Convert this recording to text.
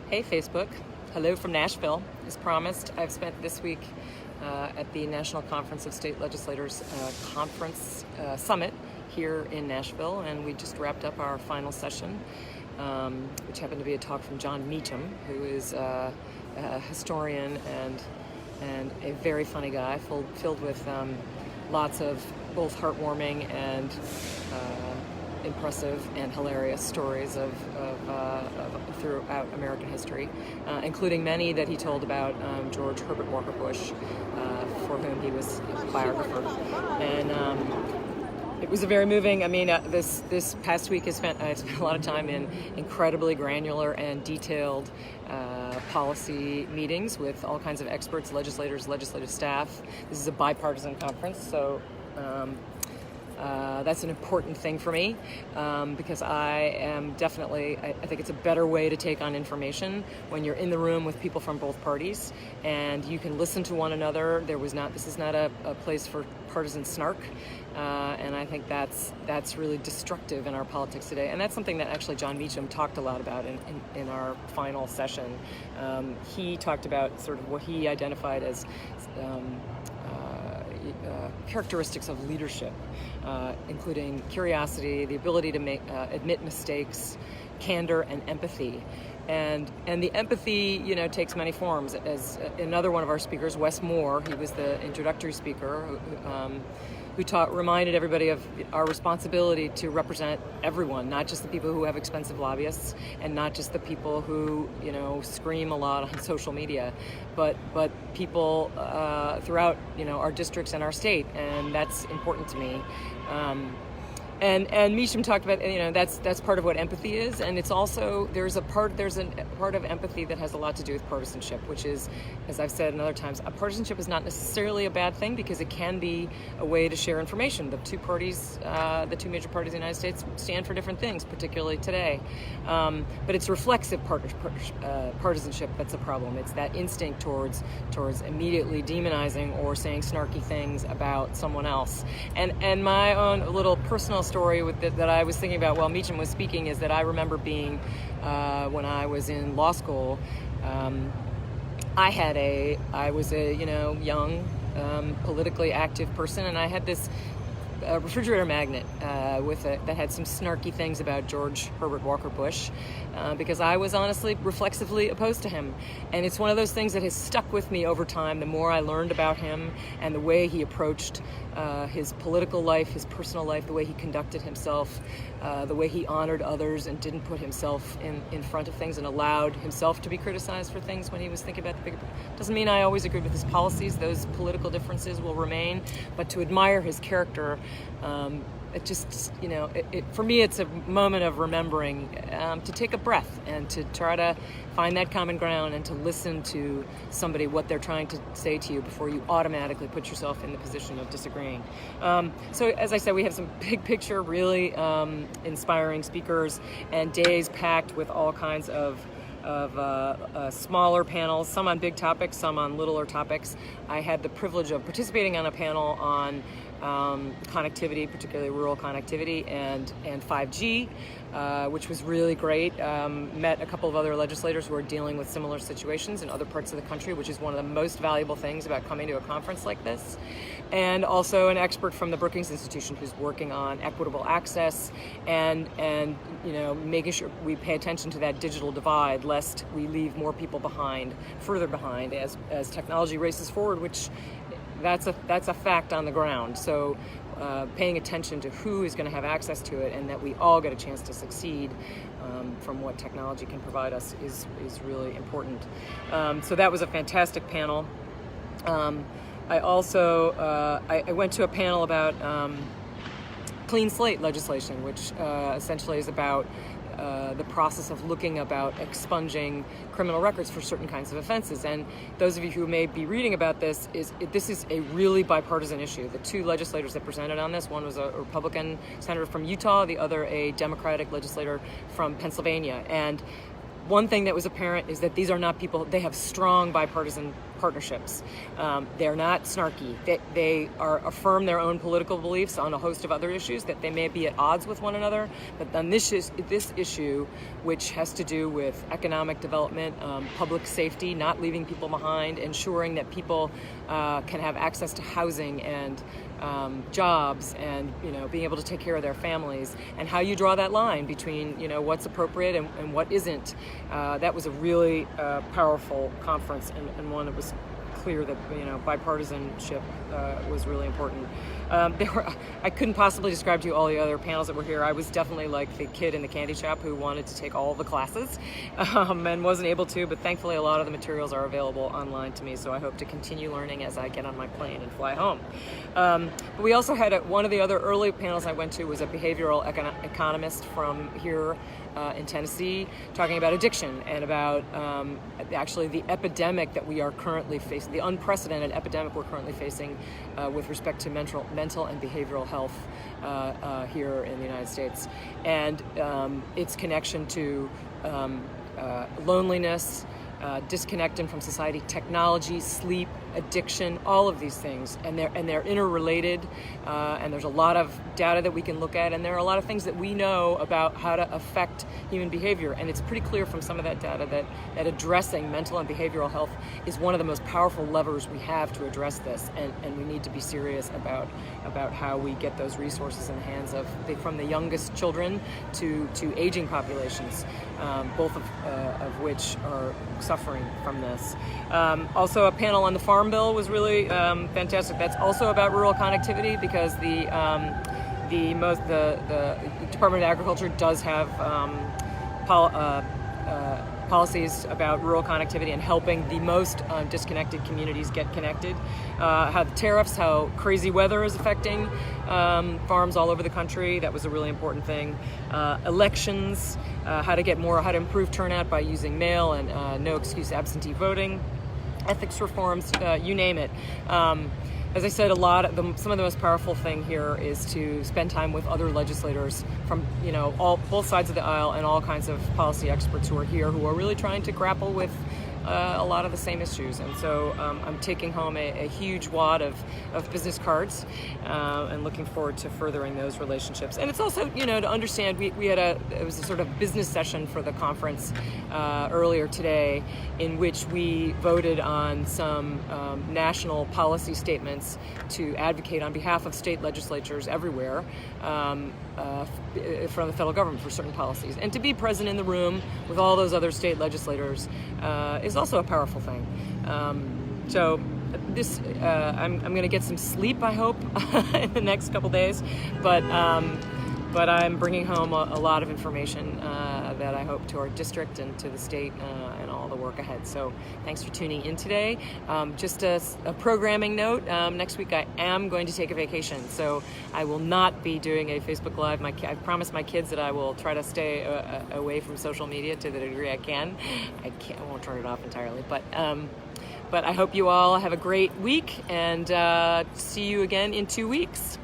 Hey, Facebook. Hello from Nashville. As promised, I've spent this week at the National Conference of State Legislators Conference Summit here in Nashville, and we just wrapped up our final session, which happened to be a talk from Jon Meacham, who is a historian and a very funny guy, filled with lots of both heartwarming and impressive and hilarious stories of throughout American history, including many that he told about George Herbert Walker Bush, for whom he was a biographer. And it was a very moving. I mean, this past week I spent a lot of time in incredibly granular and detailed policy meetings with all kinds of experts, legislators, legislative staff. This is a bipartisan conference, so that's an important thing for me because I am definitely, I think it's a better way to take on information when you're in the room with people from both parties and you can listen to one another. This is not a place for partisan snark, and I think that's really destructive in our politics today. And that's something that actually Jon Meacham talked a lot about in our final session. He talked about sort of what he identified as characteristics of leadership, including curiosity, the ability to admit mistakes, candor, and empathy. And the empathy, takes many forms. As another one of our speakers, Wes Moore, he was the introductory speaker, who reminded everybody of our responsibility to represent everyone, not just the people who have expensive lobbyists and not just the people who, scream a lot on social media, but people throughout, our districts and our state, and that's important to me. And Meacham talked about, that's part of what empathy is, and it's also there's a part of empathy that has a lot to do with partisanship, which is, as I've said in other times, partisanship is not necessarily a bad thing because it can be a way to share information. The two major parties in the United States stand for different things, particularly today, but it's reflexive partisanship that's a problem. It's that instinct towards immediately demonizing or saying snarky things about someone else. And my own little personal story that I was thinking about while Meacham was speaking is that I remember being, when I was in law school, I was a young, politically active person, and I had this refrigerator magnet that had some snarky things about George Herbert Walker Bush, because I was honestly reflexively opposed to him. And it's one of those things that has stuck with me over time. The more I learned about him and the way he approached his political life, his personal life, the way he conducted himself, the way he honored others and didn't put himself in front of things and allowed himself to be criticized for things when he was thinking about the bigger. Doesn't mean I always agree with his policies. Those political differences will remain, but to admire his character, it just, for me, it's a moment of remembering to take a breath and to try to find that common ground and to listen to somebody, what they're trying to say to you before you automatically put yourself in the position of disagreeing. So as I said, we have some big picture, really inspiring speakers and days packed with all kinds of smaller panels, some on big topics, some on littler topics. I had the privilege of participating on a panel on connectivity, particularly rural connectivity and 5G, which was really great. Met a couple of other legislators who are dealing with similar situations in other parts of the country, which is one of the most valuable things about coming to a conference like this. And also an expert from the Brookings Institution who's working on equitable access and making sure we pay attention to that digital divide, lest we leave more people further behind as technology races forward, which that's a fact on the ground. So paying attention to who is going to have access to it and that we all get a chance to succeed from what technology can provide us is really important. So that was a fantastic panel. I also I went to a panel about clean slate legislation, which essentially is about the process of looking about expunging criminal records for certain kinds of offenses. And those of you who may be reading about this, this is a really bipartisan issue. The two legislators that presented on this, one was a Republican senator from Utah, the other a Democratic legislator from Pennsylvania. And one thing that was apparent is that these are not people, they have strong bipartisan partnerships. They're not snarky. They affirm their own political beliefs on a host of other issues that they may be at odds with one another. But on this issue, which has to do with economic development, public safety, not leaving people behind, ensuring that people can have access to housing and jobs, and being able to take care of their families, and how you draw that line between what's appropriate and what isn't. That was a really powerful conference, and one that was clear that bipartisanship was really important. I couldn't possibly describe to you all the other panels that were here. I was definitely like the kid in the candy shop who wanted to take all the classes and wasn't able to, but thankfully a lot of the materials are available online to me, so I hope to continue learning as I get on my plane and fly home. But we also had one of the other early panels I went to was a behavioral economist from here in Tennessee, talking about addiction and about actually the epidemic that we are currently facing, the unprecedented epidemic we're currently facing with respect to mental and behavioral health here in the United States, and its connection to loneliness, disconnecting from society, technology, sleep, addiction, all of these things, and they're interrelated, and there's a lot of data that we can look at, and there are a lot of things that we know about how to affect human behavior, and it's pretty clear from some of that data that addressing mental and behavioral health is one of the most powerful levers we have to address this, and we need to be serious about how we get those resources in the hands of from the youngest children to aging populations, both of which are suffering from this. Also, a panel on the Farm Bill was really fantastic. That's also about rural connectivity, because the Department of Agriculture does have policies about rural connectivity and helping the most disconnected communities get connected. How the tariffs, how crazy weather is affecting farms all over the country. That was a really important thing. Elections, how to improve turnout by using mail and no excuse absentee voting. Ethics reforms, you name it. As I said, some of the most powerful thing here is to spend time with other legislators from both sides of the aisle, and all kinds of policy experts who are here, who are really trying to grapple with a lot of the same issues. And so I'm taking home a huge wad of business cards, and looking forward to furthering those relationships. And it's also, to understand, it was a sort of business session for the conference earlier today, in which we voted on some national policy statements to advocate on behalf of state legislatures everywhere from the federal government for certain policies. And to be present in the room with all those other state legislators is also a powerful thing. So this, I'm going to get some sleep, I hope, in the next couple days, but I'm bringing home a lot of information that I hope to our district and to the state and all the work ahead. So thanks for tuning in today. Just a programming note, next week I am going to take a vacation, so I will not be doing a Facebook Live. I promised my kids that I will try to stay away from social media to the degree I can. I won't turn it off entirely, but I hope you all have a great week, and see you again in 2 weeks.